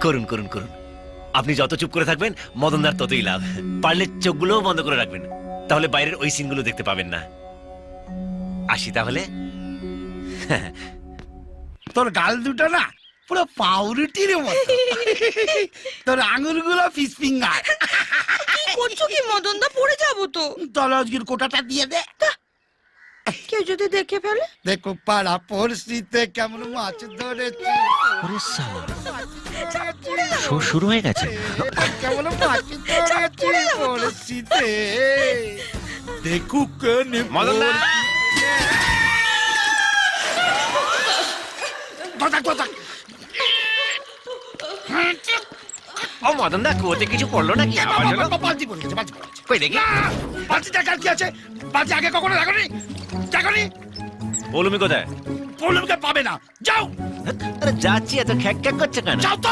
করুন করুন করুন, আপনি যত চুপ করে থাকবেন মদনদার ততই লাভ। পারলে চোখগুলোও বন্ধ করে রাখবেন, তাহলে বাইরের ওই সিনগুলো দেখতে পাবেন না। আসি তাহলে। তোর গাল দুটো না পুরো পাউরুটির মতো, তোর আঙুলগুলো ফিশ ফিঙ্গার। কি করছো কি মদনদা? পড়ে যাবো তো। তাহলে আজকের কোটাটা দিয়ে দে। কেউ যদি দেখে ফেলে? দেখো পাড়া পড়শিতে কেমন মাছ ধরেছি, ওরে সালা, শো শুরু হয়ে গেছে। কেমন মাছ ধরেছি পড়শিতে, দেখুক মদনদা! ও মদনদা, কুয়োতে কিছু পড়লো নাকি? আওয়াজ হলো? বালতি পড়ে গেছে, বালতি পড়ে গেছে। কই দেখি। বালতি দেখার কি আছে? বালতি আগে কখনো দেখনি? দেখনি? বলুমি কোথায়? পৌলমকে পাবে না, যাও আরে যাচ্ছি, এত খ্যাক খ্যাক করছে কেন? যাও তো।